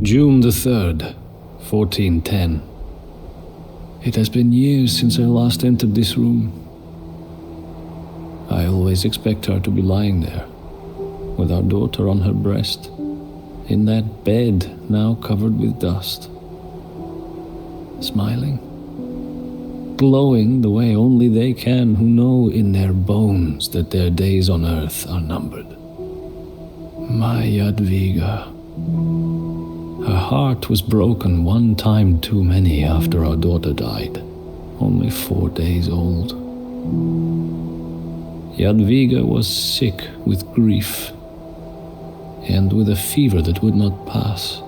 June the 3rd, 1410. It has been years since I last entered this room. I always expect her to be lying there, with our daughter on her breast, in that bed now covered with dust. Smiling, glowing the way only they can who know in their bones that their days on earth are numbered. My Jadwiga. Her heart was broken one time too many after our daughter died, only 4 days old. Jadwiga was sick with grief, and with a fever that would not pass.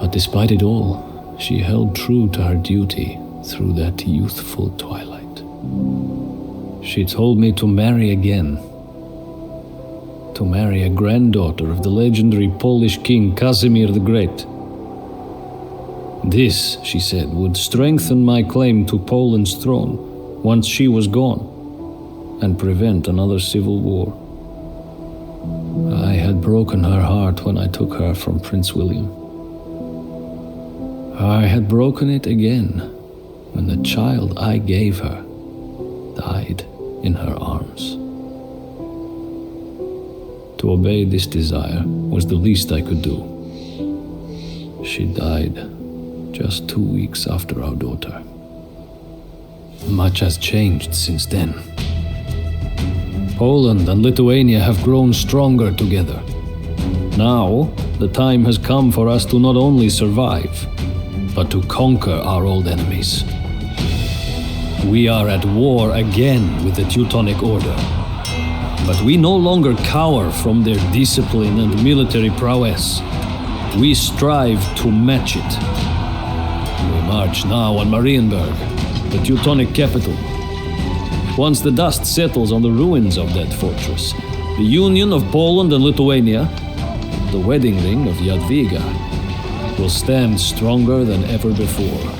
But despite it all, she held true to her duty through that youthful twilight. She told me to marry again, to marry a granddaughter of the legendary Polish king Casimir the Great. This, she said, would strengthen my claim to Poland's throne once she was gone, and prevent another civil war. I had broken her heart when I took her from Prince William. I had broken it again when the child I gave her died in her arms. To obey this desire was the least I could do. She died just 2 weeks after our daughter. Much has changed since then. Poland and Lithuania have grown stronger together. Now, the time has come for us to not only survive, but to conquer our old enemies. We are at war again with the Teutonic Order, but we no longer cower from their discipline and military prowess. We strive to match it. We march now on Marienburg, the Teutonic capital. Once the dust settles on the ruins of that fortress, the union of Poland and Lithuania, the wedding ring of Jadwiga, will stand stronger than ever before.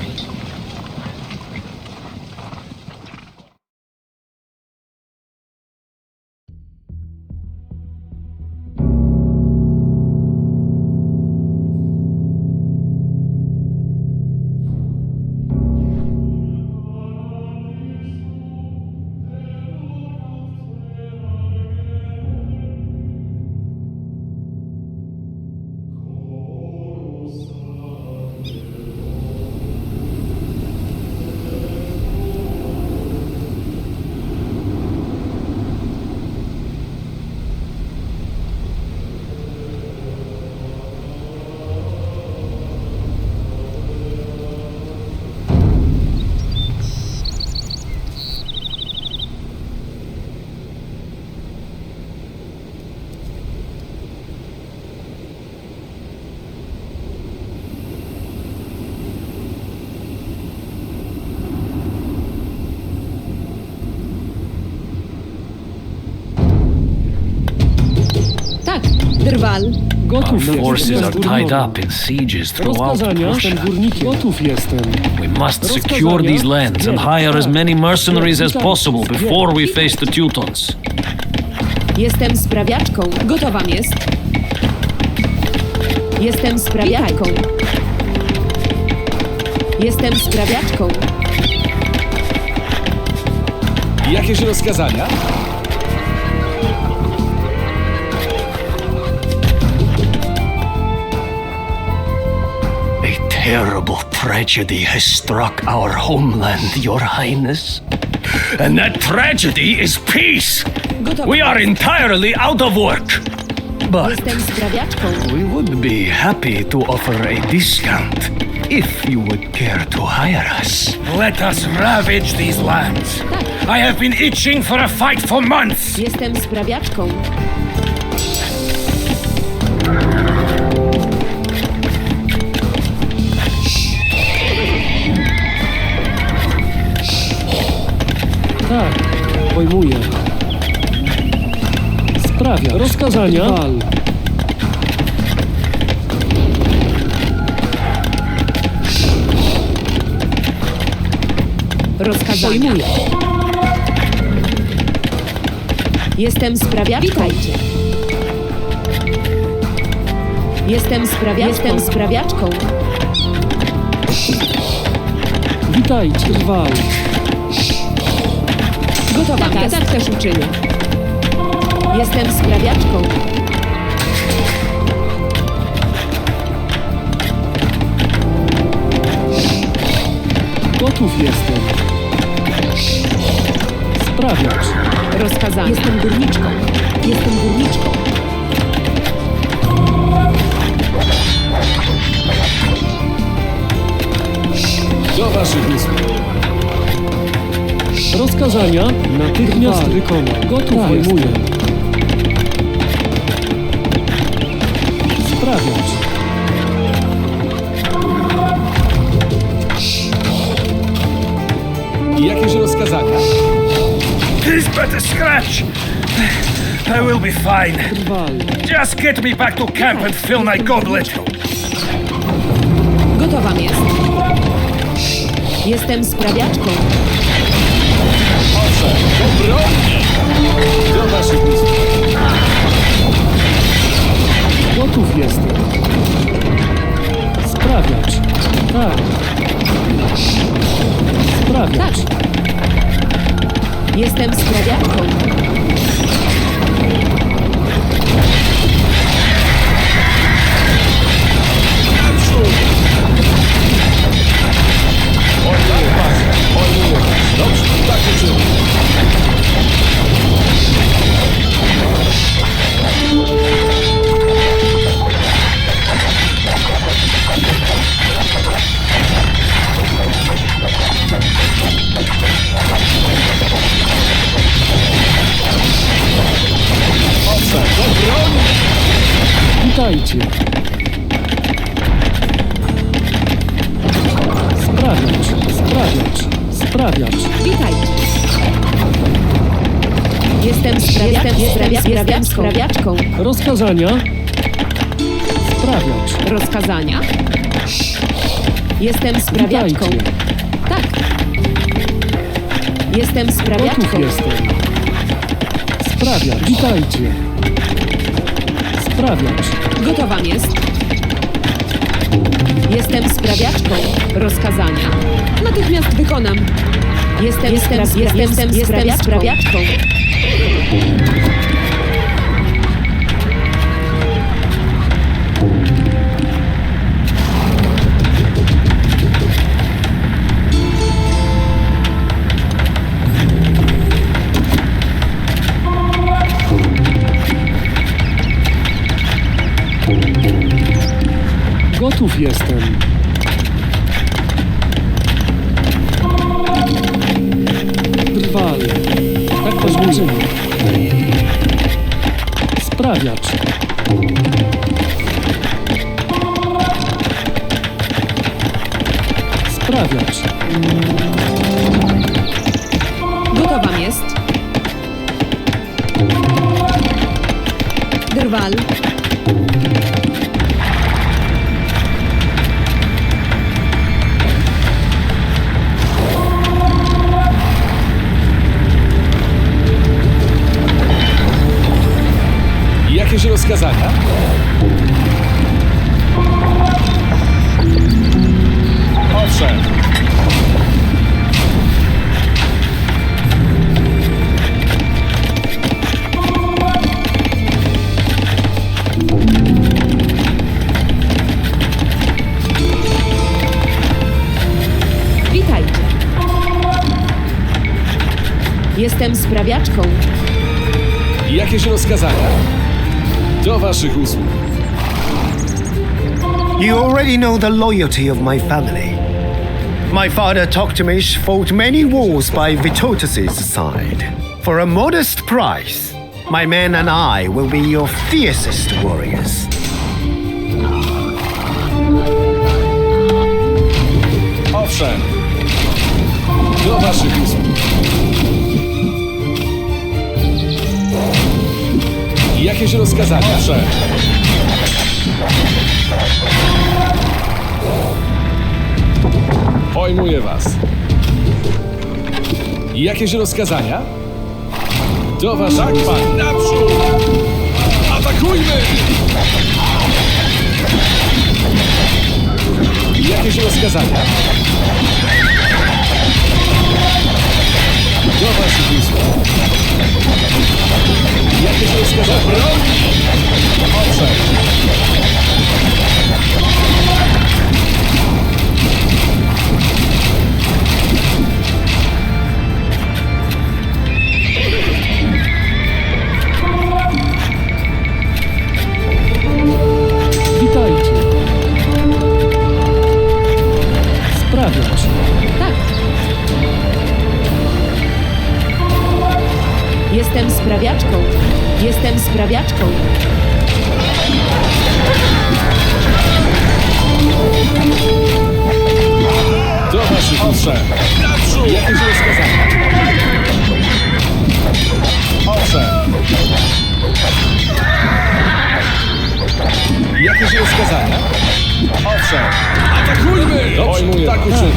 Our forces are tied up in sieges throughout Prussia. We must secure these lands and hire as many mercenaries as possible before we face the Teutons. Jestem sprawiaczką. Gotowa jest. Jestem sprawiaczką. Jestem sprawiaczką. Jakieś rozkazania? A terrible tragedy has struck our homeland, Your Highness. And that tragedy is peace. We are entirely out of work. But Jestem sprawiaczką. we would be happy to offer a discount if you would care to hire us. Let us ravage these lands. I have been itching for a fight for months. Jestem sprawiaczką. Tak, pojmuję. Sprawia. Rozkazania? Wal. Rozkazania. Pojmuję. Jestem sprawiaczką. Witajcie. Jestem sprawiaczką. Witajcie, wal. Gotowa, tak też uczynię. Jestem sprawiaczką. Gotów jestem. Sprawiacz. Rozkazanie. Jestem górniczką. Do waszych usług. Rozkazania natychmiast wykonam. Gotów pojmuję. Sprawiacz. I jakieś rozkazania? He's but a scratch. I will be fine. Wal. Just get me back to camp and fill my goblet. Gotowa jest. Jestem sprawiaczką. Obronnie! Do waszych usług. Gotów jestem. Sprawiacz. Tak. Sprawiacz. Jestem sprawiaczką. Dobrze, tak uczynię. Witajcie. Sprawiacz. Witajcie. Jestem sprawiaczką. Rozkazania. Sprawiacz. Rozkazania. Jestem sprawiaczką. Witajcie. Tak. Jestem sprawiaczką. Gotów jestem. Sprawiacz. Witajcie. Sprawiacz. Gotowa jest. Jestem sprawiaczką. Rozkazania. Natychmiast wykonam. Jestem sprawiaczką. Gotów jestem. Drwal. Tak też uczynię. Sprawiacz. Sprawiacz. Gotowa jest. Drwal. Jakieś rozkazania? Owszem. Witajcie. Jestem sprawiaczką. Jakieś rozkazania? Do waszych usług. You already know the loyalty of my family. My father Toktimesh fought many wars by Vitotus's side. For a modest price, my men and I will be your fiercest warriors. Owszem. Do waszych usług. Jakieś rozkazania? Owszem. Pojmuję was. Jakieś rozkazania? Do waszych usług. Naprzód! Atakujmy! Jakieś rozkazania? Do waszych usług. Jakieś rozkazania? Broń! Owszem. Witajcie. Sprawiacz. Tak. Jestem sprawiaczką. Jestem sprawiaczką. Do waszych usług. Jakieś rozkazania? Owszem. Jakieś rozkazania? Owszem. Atakujmy! Dobrze, tak uczynię.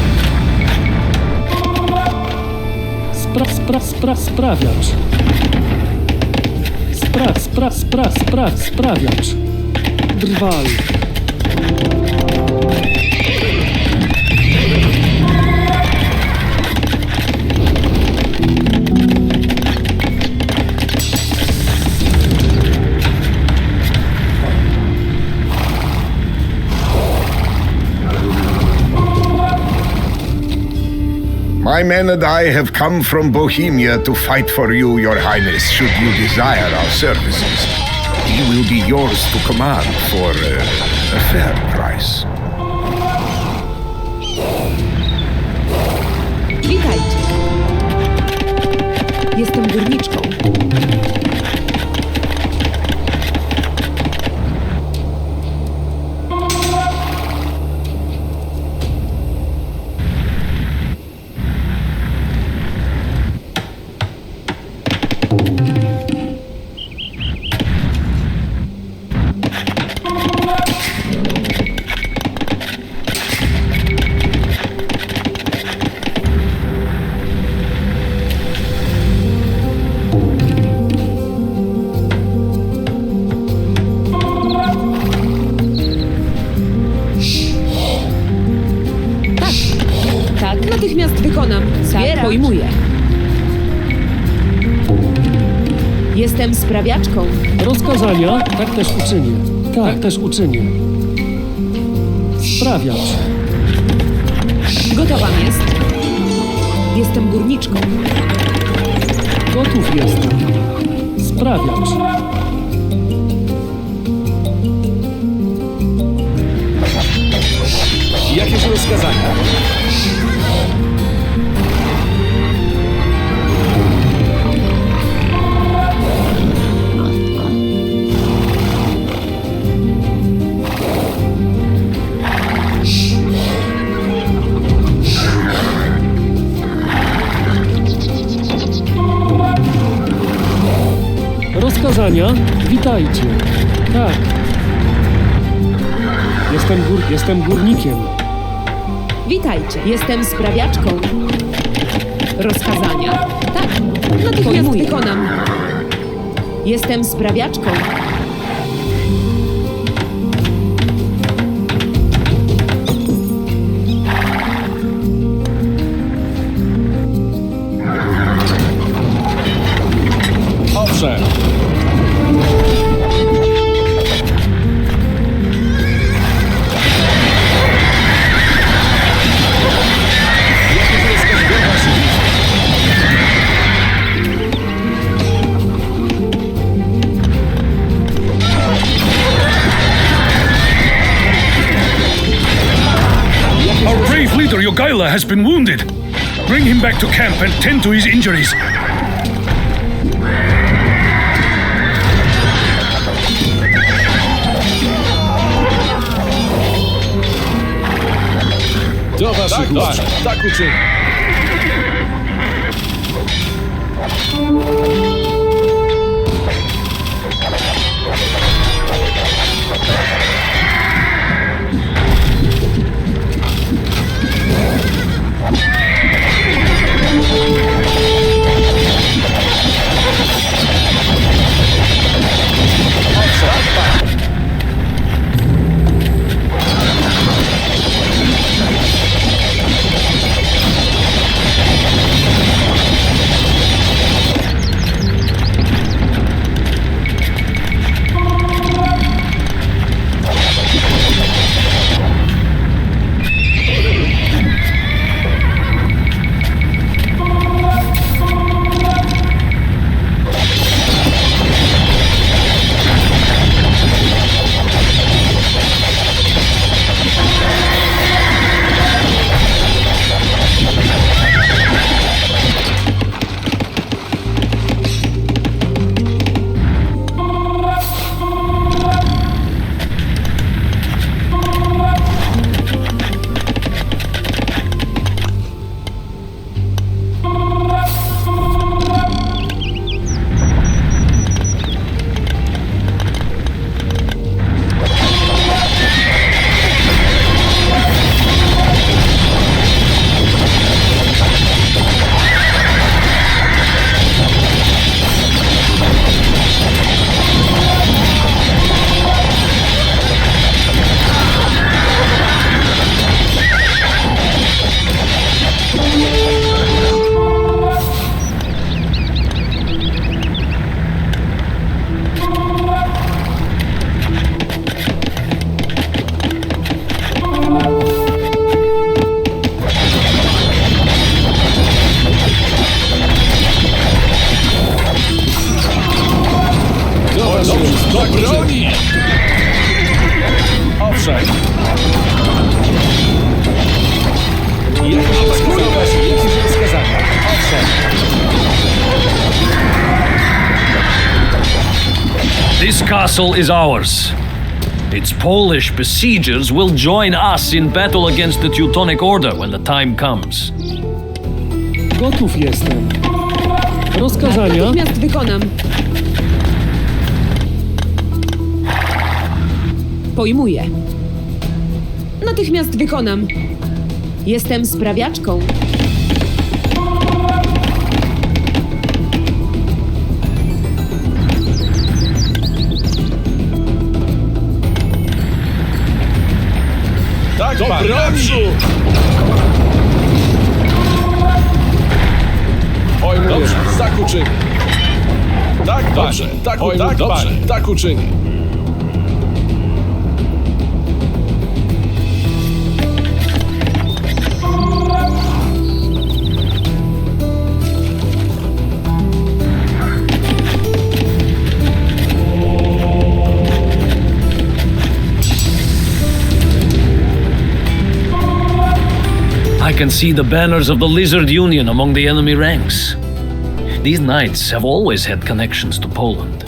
Sprawiacz. Sprawiacz. Drwal. My men and I have come from Bohemia to fight for you, your highness, should you desire our services. He will be yours to command for a fair price. Witajcie. Jestem górniczką. Tak, natychmiast wykonam. Tak, pojmuję. Jestem sprawiaczką. Rozkazania, tak też uczynię. Tak też uczynię. Sprawiacz. Gotowa jest. Jestem górniczką. Gotów jestem. Sprawiacz. Jakieś rozkazania? Rozkazania, witajcie. Tak. Jestem górnikiem. Witajcie. Jestem sprawiaczką. Rozkazania. Tak, natychmiast wykonam. Jestem sprawiaczką. Owszem. Our brave leader, Yogaila, has been wounded. Bring him back to camp and tend to his injuries. Do waszych usług. Tak uczynię. Dobrze, do broni! Owszem. Jakieś rozkazania? Owszem. This castle is ours. Its Polish besiegers will join us in battle against the Teutonic Order when the time comes. Gotów jestem. Rozkazania? Natychmiast wykonam. Pojmuję. Natychmiast wykonam. Jestem sprawiaczką. Tak, do broni! Dobrze, tak uczynię. Tak, dobrze, tak, tak, dobrze, tak uczynię. I can see the banners of the Lizard Union among the enemy ranks. These knights have always had connections to Poland.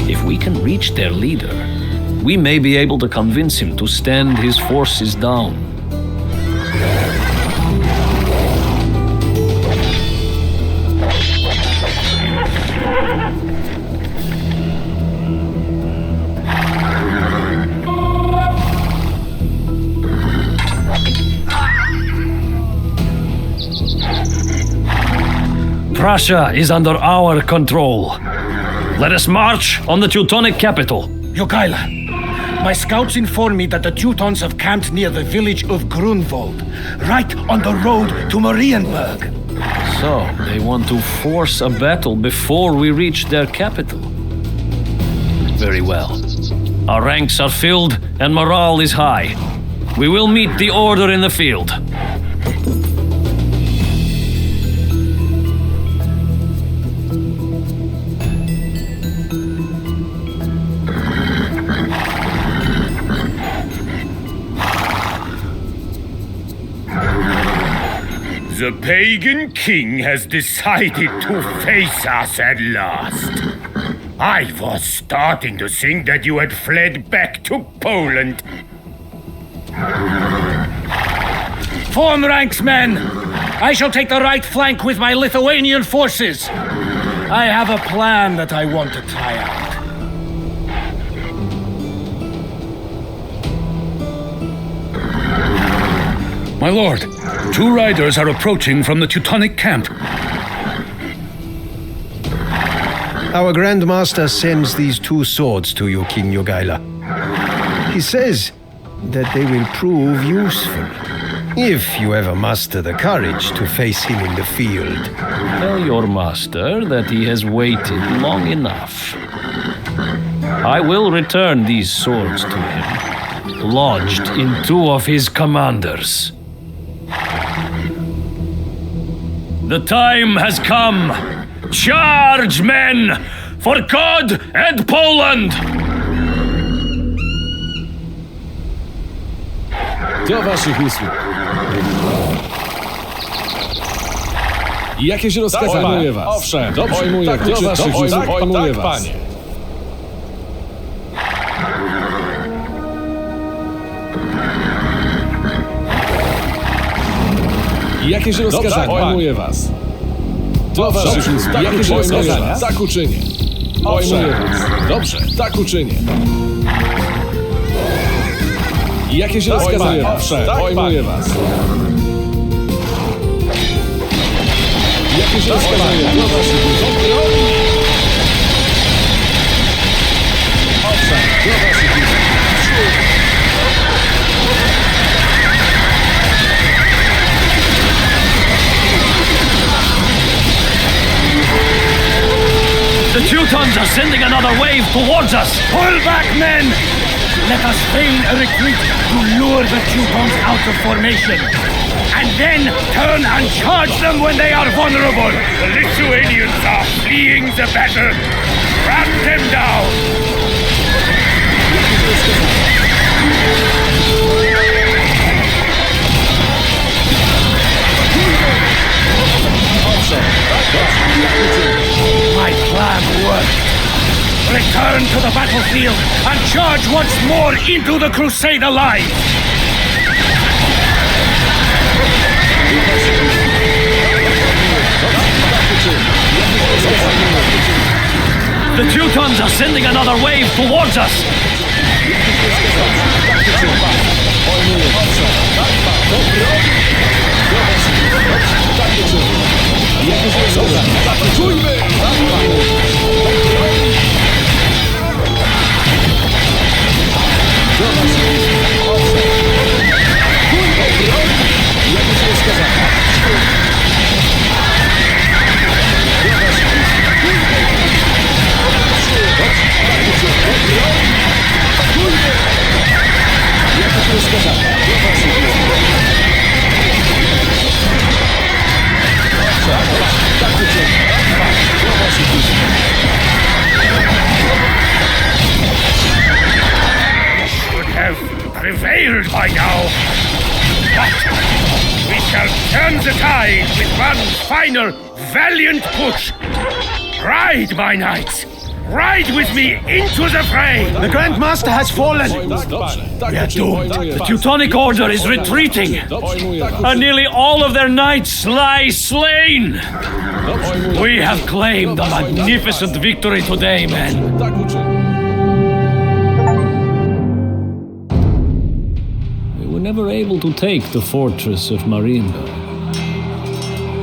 If we can reach their leader, we may be able to convince him to stand his forces down. Prussia is under our control. Let us march on the Teutonic capital. Jogaila, my scouts inform me that the Teutons have camped near the village of Grunwald, right on the road to Marienburg. So, they want to force a battle before we reach their capital. Very well. Our ranks are filled and morale is high. We will meet the order in the field. The pagan king has decided to face us at last. I was starting to think that you had fled back to Poland. Form ranks, men! I shall take the right flank with my Lithuanian forces. I have a plan that I want to try out. My lord, two riders are approaching from the Teutonic camp. Our Grand Master sends these two swords to you, King Jogaila. He says that they will prove useful, if you ever muster the courage to face him in the field. Tell your master that he has waited long enough. I will return these swords to him, lodged in two of his commanders. The time has come. Charge, men, for God and Poland! Do waszych usług. Jakieś rozkazy? Pojmuję was. Owszem, dobrze, pojmuję tak, do waszych usług. Pojmuję was. Panie. Jakieś rozkazania? Pojmuję was. Do waszych usług. Jakieś rozkazania? Tak uczynię. Pojmuję was. Dobrze, tak uczynię. Jakieś rozkazania? Owszem, pojmuję was. Jakieś rozkazania? Do waszych usług. Owszem, do waszych usług. The Teutons are sending another wave towards us! Pull back, men! Let us feign a retreat to lure the Teutons out of formation. And then turn and charge them when they are vulnerable. The Lithuanians are fleeing the battle. Track them down! My plan worked. Return to the battlefield and charge once more into the Crusader line! The Teutons are sending another wave towards us! Have prevailed by now. But we shall turn the tide with one final valiant push. Ride, my knights! Ride with me into the fray! The Grand Master has fallen! We are doomed. The Teutonic Order is retreating, and nearly all of their knights lie slain! We have claimed a magnificent victory today, men. We were never able to take the fortress of Marienburg.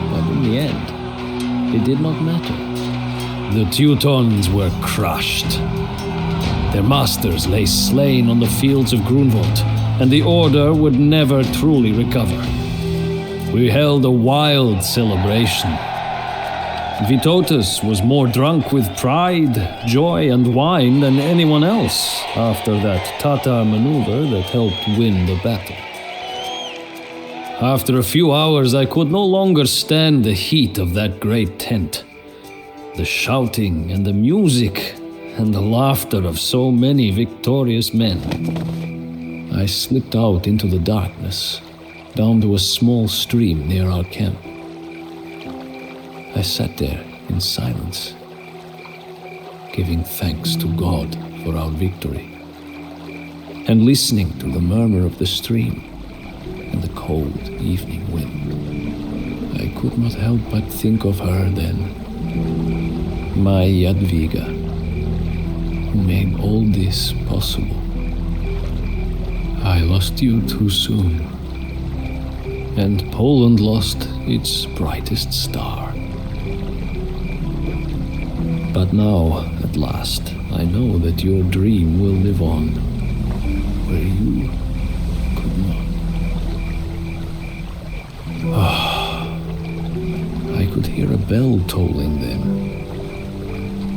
But in the end, it did not matter. The Teutons were crushed. Their masters lay slain on the fields of Grunwald, and the Order would never truly recover. We held a wild celebration. Vytautas was more drunk with pride, joy, and wine than anyone else after that Tatar maneuver that helped win the battle. After a few hours, I could no longer stand the heat of that great tent. The shouting and the music and the laughter of so many victorious men. I slipped out into the darkness, down to a small stream near our camp. I sat there in silence, giving thanks to God for our victory, and listening to the murmur of the stream and the cold evening wind. I could not help but think of her then, my Jadwiga, who made all this possible. I lost you too soon, and Poland lost its brightest star. But now, at last, I know that your dream will live on, where you could not. I could hear a bell tolling then.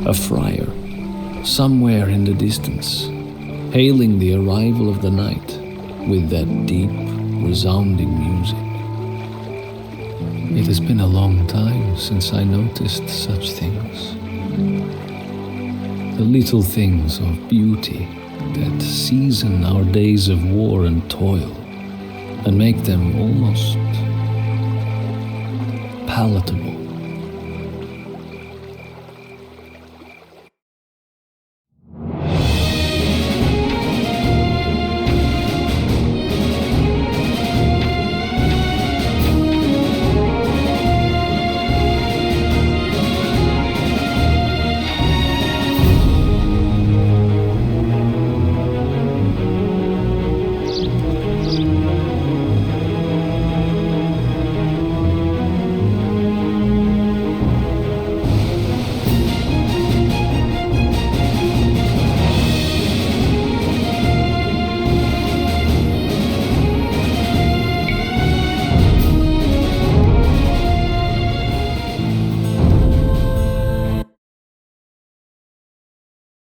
A friar, somewhere in the distance, hailing the arrival of the night with that deep, resounding music. It has been a long time since I noticed such things. The little things of beauty that season our days of war and toil and make them almost palatable.